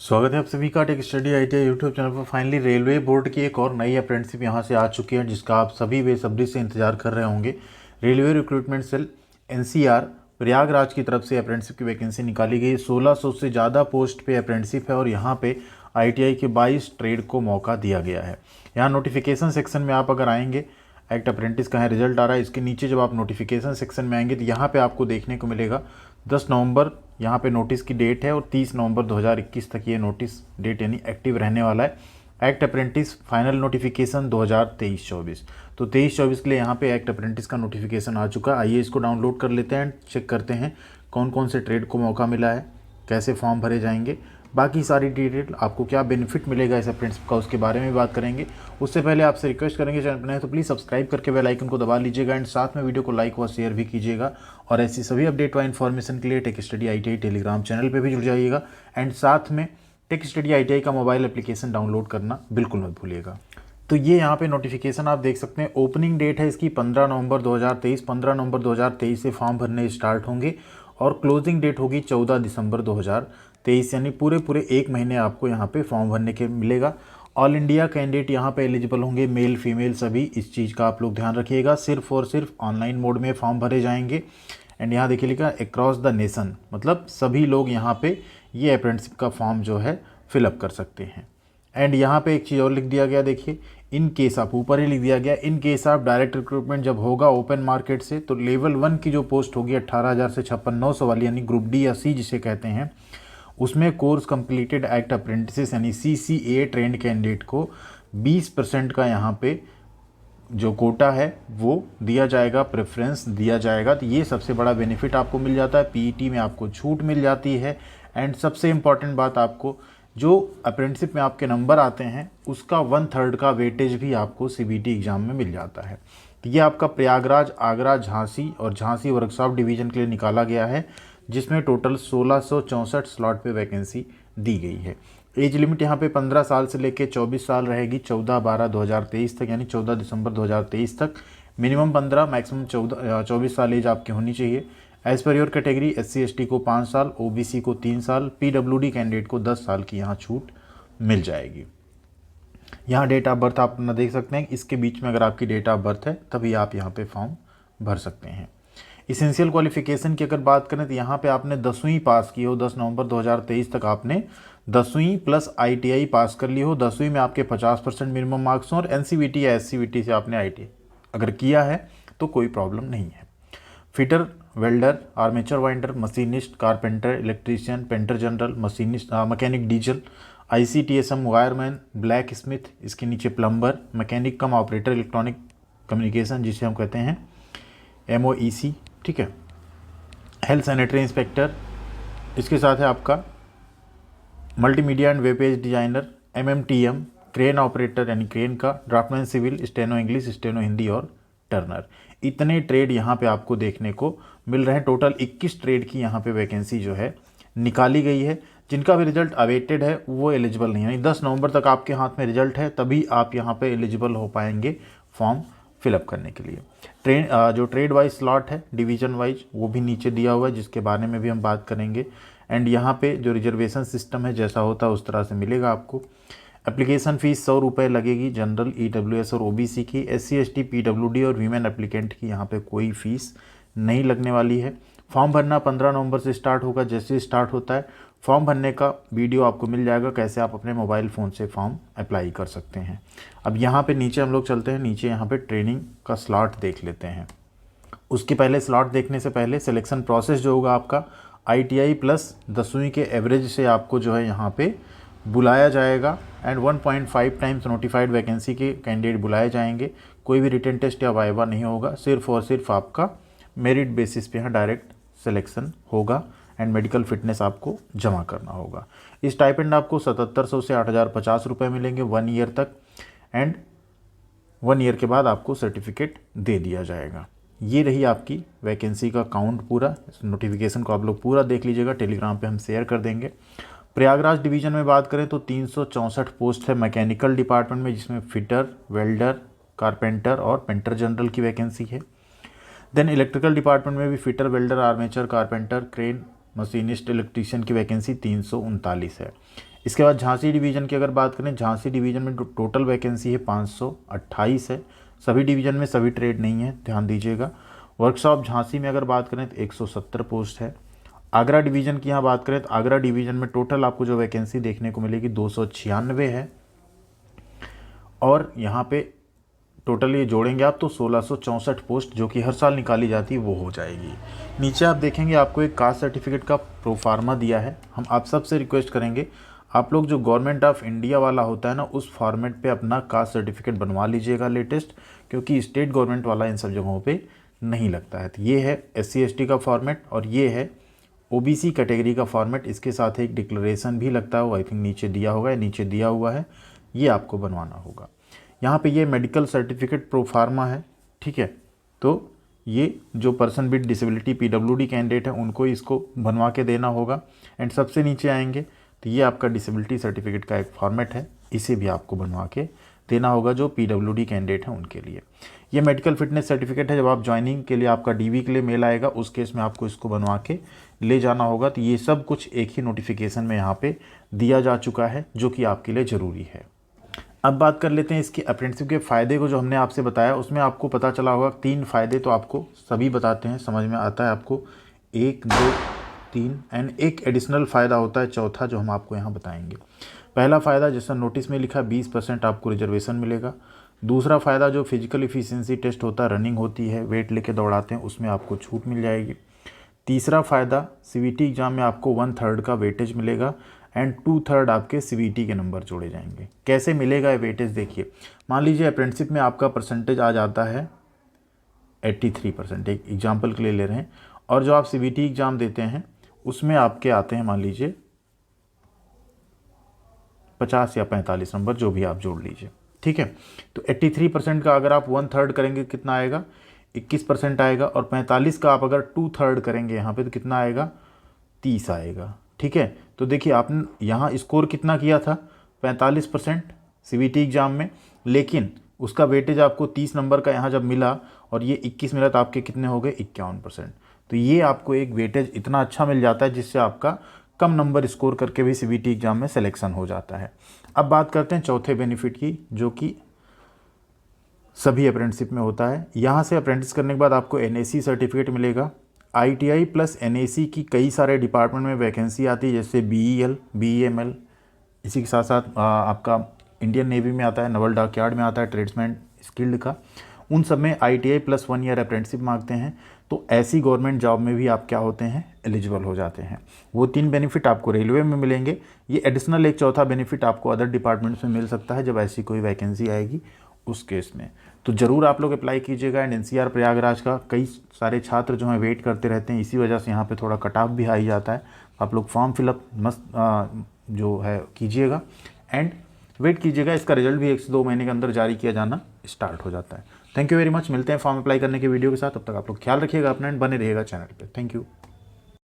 स्वागत है आप सभी का tech study ITI YouTube channel पर। फाइनली रेलवे बोर्ड की एक और नई अप्रेंटिसशिप यहाँ से आ चुकी है, जिसका आप सभी बेसब्री से इंतजार कर रहे होंगे। Railway recruitment cell NCR Prayagraj की तरफ से अप्रेंटिसशिप की वैकेंसी निकाली गई। 1600 से ज़्यादा पोस्ट पे अप्रेंटिसशिप है और यहाँ पे आईटीआई के 22 ट्रेड को मौका दिया गया है। यहाँ नोटिफिकेशन सेक्शन में आप अगर आएंगे, एक्ट अप्रेंटिस का है रिजल्ट आ रहा है, इसके नीचे जब आप नोटिफिकेशन सेक्शन में आएंगे तो यहाँ पे आपको देखने को मिलेगा 10 नवंबर यहाँ पे नोटिस की डेट है और 30 नवंबर 2021 तक ये नोटिस डेट यानी एक्टिव रहने वाला है। एक्ट अप्रेंटिस फाइनल नोटिफिकेशन 2023-24, तो 23-24 के लिए यहाँ पे एक्ट अप्रेंटिस का नोटिफिकेशन आ चुका है। आइए इसको डाउनलोड कर लेते हैं, चेक करते हैं कौन कौन से ट्रेड को मौका मिला है, कैसे फॉर्म भरे जाएंगे, बाकी सारी डिटेल, आपको क्या बेनिफिट मिलेगा इस अप्रेंटिसशिप का, उसके बारे में बात करेंगे। उससे पहले आपसे रिक्वेस्ट करेंगे, चैनल पर नए तो प्लीज़ सब्सक्राइब करके बेल आइकन को दबा लीजिएगा एंड साथ में वीडियो को लाइक व शेयर भी कीजिएगा। और ऐसी सभी अपडेट व इन्फॉर्मेशन के लिए tech study ITI Telegram channel पर भी जुड़ जाइएगा एंड साथ में टेक स्टडी आईटीआई का मोबाइल एप्लीकेशन डाउनलोड करना बिल्कुल मत भूलिएगा। तो ये यहाँ पे नोटिफिकेशन आप देख सकते हैं। ओपनिंग डेट है इसकी 15 नवंबर 2023। 15 नवंबर 2023 से फॉर्म भरने स्टार्ट होंगे और क्लोजिंग डेट होगी 14 दिसंबर 2023, यानी पूरे एक महीने आपको यहाँ पे फॉर्म भरने के मिलेगा। ऑल इंडिया कैंडिडेट यहाँ पे एलिजिबल होंगे, मेल फीमेल सभी। इस चीज़ का आप लोग ध्यान रखिएगा। सिर्फ और सिर्फ ऑनलाइन मोड में फॉर्म भरे जाएंगे एंड यहाँ देखिए लिखा अक्रॉस द नेशन, मतलब सभी लोग यहाँ पे ये अप्रेंटिसशिप का फॉर्म जो है फिलअप कर सकते हैं। एंड यहाँ पे एक चीज़ और लिख दिया गया, देखिए इन केस आप, ऊपर ही लिख दिया गया, इन केस आप डायरेक्ट रिक्रूटमेंट जब होगा ओपन मार्केट से, तो लेवल 1 की जो पोस्ट होगी 18,000 से 56,900 वाली, यानी ग्रुप डी या सी जिसे कहते हैं, उसमें कोर्स कंप्लीटेड एक्ट अप्रेंटिस यानी CCA ट्रेंड कैंडिडेट को 20% का यहाँ पे जो कोटा है वो दिया जाएगा, प्रेफरेंस दिया जाएगा। तो ये सबसे बड़ा बेनिफिट आपको मिल जाता है। पीईटी में आपको छूट मिल जाती है एंड सबसे इम्पॉर्टेंट बात, आपको जो अप्रेंटिसशिप में आपके नंबर आते हैं उसका 1/3 का वेटेज भी आपको CBT एग्ज़ाम में मिल जाता है। तो ये आपका प्रयागराज, आगरा, झांसी और झांसी वर्कशॉप डिवीज़न के लिए निकाला गया है, जिसमें टोटल 1664 स्लॉट पे वैकेंसी दी गई है। एज लिमिट यहाँ पे 15 साल से लेकर 24 साल रहेगी, 14/12/2023 तक, यानी 14 दिसंबर 2023 तक। मिनिमम 15, मैक्सिमम 24 साल एज आपकी होनी चाहिए। As per your category SC/ST को 5 साल, OBC को 3 साल, PWD कैंडिडेट को 10 साल की यहाँ छूट मिल जाएगी। यहाँ डेट ऑफ बर्थ आप अपना देख सकते हैं, इसके बीच में अगर आपकी डेट ऑफ बर्थ है तभी आप यहाँ पे फॉर्म भर सकते हैं। इसेंशियल क्वालिफिकेशन की अगर बात करें तो यहाँ पे आपने 10वीं पास की हो, 10 नवंबर 2023 तक आपने 10वीं प्लस ITI पास कर ली हो। 10वीं में आपके 50% मिनिमम मार्क्स हों और NCVT या SCVT से आपने ITI अगर किया है तो कोई प्रॉब्लम नहीं है। Fitter, welder, armature winder, machinist, carpenter, electrician, painter general, machinist, mechanic diesel, ICTSM wireman, black Smith, इसके नीचे प्लम्बर, मैकेनिक कम ऑपरेटर इलेक्ट्रॉनिक कम्युनिकेशन जिसे हम कहते हैं MOEC, ठीक है, हेल्थ सैनिटरी इंस्पेक्टर, इसके साथ है आपका multimedia and web page designer, MMTM, crane operator यानी क्रेन का, draftsman civil, steno English, steno Hindi और टर्नर। इतने ट्रेड यहाँ पे आपको देखने को मिल रहे हैं। टोटल 21 ट्रेड की यहाँ पे वैकेंसी जो है निकाली गई है। जिनका भी रिजल्ट अवेटेड है वो एलिजिबल नहीं है, यानी 10 नवंबर तक आपके हाथ में रिजल्ट है तभी आप यहाँ पे एलिजिबल हो पाएंगे फॉर्म फिलअप करने के लिए। जो ट्रेड वाइज स्लॉट है डिवीजन वाइज वो भी नीचे दिया हुआ है, जिसके बारे में भी हम बात करेंगे। एंड यहाँ पे जो रिजर्वेशन सिस्टम है जैसा होता है उस तरह से मिलेगा आपको। एप्लीकेशन फ़ीस 100 रुपये लगेगी जनरल, EWS और OBC की। SC/ST, PWD और वीमेन एप्लीकेंट की यहाँ पे कोई फ़ीस नहीं लगने वाली है। फॉर्म भरना 15 नवंबर से स्टार्ट होगा। जैसे स्टार्ट होता है फॉर्म भरने का वीडियो आपको मिल जाएगा, कैसे आप अपने मोबाइल फ़ोन से फॉर्म अप्लाई कर सकते हैं। अब यहाँ पे नीचे हम लोग चलते हैं, नीचे यहाँ पे ट्रेनिंग का स्लॉट देख लेते हैं। उसके पहले स्लॉट देखने से पहले सिलेक्शन प्रोसेस जो होगा आपका ITI प्लस 10वीं के एवरेज से आपको जो है यहाँ पे बुलाया जाएगा एंड 1.5 टाइम्स नोटिफाइड वैकेंसी के कैंडिडेट बुलाए जाएंगे। कोई भी रिटन टेस्ट या वाइवा नहीं होगा, सिर्फ और सिर्फ आपका मेरिट बेसिस पे यहाँ डायरेक्ट सिलेक्शन होगा एंड मेडिकल फिटनेस आपको जमा करना होगा। इस स्टाइपेंड आपको 7700 से 8050 रुपये मिलेंगे 1 ईयर तक एंड 1 ईयर के बाद आपको सर्टिफिकेट दे दिया जाएगा। ये रही आपकी वैकेंसी का काउंट पूरा। इस नोटिफिकेशन को आप लोग पूरा देख लीजिएगा, टेलीग्राम पे हम शेयर कर देंगे। प्रयागराज डिवीज़न में बात करें तो 364 पोस्ट है मैकेनिकल डिपार्टमेंट में, जिसमें फिटर, वेल्डर, कारपेंटर और पेंटर जनरल की वैकेंसी है। देन इलेक्ट्रिकल डिपार्टमेंट में भी fitter, welder, armature, carpenter, crane, machinist, electrician की वैकेंसी 339 है। इसके बाद झांसी डिवीज़न की अगर बात करें, झांसी डिवीज़न में टोटल वैकेंसी है 528 है। सभी डिवीज़न में सभी ट्रेड नहीं है, ध्यान दीजिएगा। वर्कशॉप झांसी में अगर बात करें तो 170 पोस्ट है। आगरा डिवीज़न की यहाँ बात करें तो आगरा डिवीज़न में टोटल आपको जो वैकेंसी देखने को मिलेगी 296 है, और यहाँ पे टोटल ये जोड़ेंगे आप तो 1664 पोस्ट जो कि हर साल निकाली जाती है वो हो जाएगी। नीचे आप देखेंगे आपको एक कास्ट सर्टिफिकेट का प्रोफार्मा दिया है। हम आप सबसे रिक्वेस्ट करेंगे, आप लोग जो गवर्नमेंट ऑफ इंडिया वाला होता है ना, उस फॉर्मेट पे अपना कास्ट सर्टिफिकेट बनवा लीजिएगा लेटेस्ट, क्योंकि स्टेट गवर्नमेंट वाला इन सब जगहों पे नहीं लगता है। तो ये है SC ST का फॉर्मेट और ये है OBC कैटेगरी का फॉर्मेट। इसके साथ एक डिक्लेरेशन भी लगता है, वो आई थिंक नीचे दिया होगा या नीचे दिया हुआ है, ये आपको बनवाना होगा। यहाँ पे ये मेडिकल सर्टिफिकेट प्रोफार्मा है, ठीक है। तो ये जो person with disability PWD candidate है उनको इसको बनवा के देना होगा। एंड सबसे नीचे आएंगे तो ये आपका डिसेबिलिटी सर्टिफिकेट का एक फॉर्मेट है, इसे भी आपको बनवा के देना होगा जो PWD कैंडिडेट हैं उनके लिए। ये मेडिकल फिटनेस सर्टिफिकेट है, जब आप ज्वाइनिंग के लिए आपका DV के लिए मेल आएगा उस केस में आपको इसको बनवा के ले जाना होगा। तो ये सब कुछ एक ही नोटिफिकेशन में यहाँ पे दिया जा चुका है जो कि आपके लिए ज़रूरी है। अब बात कर लेते हैं इसके अप्रेंटिसशिप के फ़ायदे को, जो हमने आपसे बताया उसमें आपको पता चला होगा 3 फ़ायदे तो आपको सभी बताते हैं, समझ में आता है आपको, 1 2 3 एंड एक एडिशनल फ़ायदा होता है चौथा जो हम आपको यहाँ बताएंगे। पहला फ़ायदा जैसा नोटिस में लिखा 20% आपको रिजर्वेशन मिलेगा। दूसरा फ़ायदा जो फिजिकल इफिशिएंसी टेस्ट होता है, रनिंग होती है, वेट लेके दौड़ाते हैं, उसमें आपको छूट मिल जाएगी। तीसरा फ़ायदा CVT एग्ज़ाम में आपको 1/3 का वेटेज मिलेगा एंड 2/3 आपके CVT के नंबर जोड़े जाएंगे। कैसे मिलेगा ये वेटेज, देखिए मान लीजिए अप्रेंटिसशिप में आपका परसेंटेज आ जाता है 83%, एक एग्जाम्पल के लिए ले रहे हैं, और जो आप CVT एग्ज़ाम देते हैं उसमें आपके आते हैं मान लीजिए 50 या 45 नंबर, जो भी आप जोड़ लीजिए, ठीक है। तो 83% का अगर आप 1/3 करेंगे कितना आएगा, 21% आएगा, और 45 का आप अगर 2/3 करेंगे यहाँ पे तो कितना आएगा, 30 आएगा, ठीक है। तो देखिए आपने यहाँ स्कोर कितना किया था, 45% CVT एग्ज़ाम में, लेकिन उसका वेटेज आपको 30 नंबर का यहाँ जब मिला और ये 21 मिला तो आपके कितने हो गए, 51%। तो ये आपको एक वेटेज इतना अच्छा मिल जाता है जिससे आपका कम नंबर स्कोर करके भी CVT एग्ज़ाम में सिलेक्शन हो जाता है। अब बात करते हैं चौथे बेनिफिट की, जो कि सभी अप्रेंटिसशिप में होता है। यहाँ से अप्रेंटिस करने के बाद आपको NAC सर्टिफिकेट मिलेगा। ITI प्लस NAC की कई सारे डिपार्टमेंट में वैकेंसी आती है, जैसे BEL BEML, इसी के साथ साथ आपका इंडियन नेवी में आता है, नवल डॉकयार्ड में आता है, ट्रेड्समैन स्किल्ड का, उन सब में ITI प्लस 1 ईयर अप्रेंटिसशिप मांगते हैं। तो ऐसी गवर्नमेंट जॉब में भी आप क्या होते हैं, एलिजिबल हो जाते हैं। वो 3 बेनिफिट आपको रेलवे में मिलेंगे। ये एडिशनल एक चौथा बेनिफिट आपको अदर डिपार्टमेंट्स में मिल सकता है जब ऐसी कोई वैकेंसी आएगी उस केस में। तो ज़रूर आप लोग अप्लाई कीजिएगा। एंड NCR प्रयागराज का कई सारे छात्र जो हैं वेट करते रहते हैं, इसी वजह से यहाँ पे थोड़ा कट ऑफ भी हाई जाता है। आप लोग फॉर्म फिलअप मस्त जो है कीजिएगा एंड वेट कीजिएगा। इसका रिजल्ट भी 1 से 2 महीने के अंदर जारी किया जाना स्टार्ट हो जाता है। Thank you very much. मिलते हैं फॉर्म अप्लाई करने के वीडियो के साथ। तब तक आप लोग ख्याल रखिएगा अपना एंड बने रहिएगा चैनल पे। Thank you.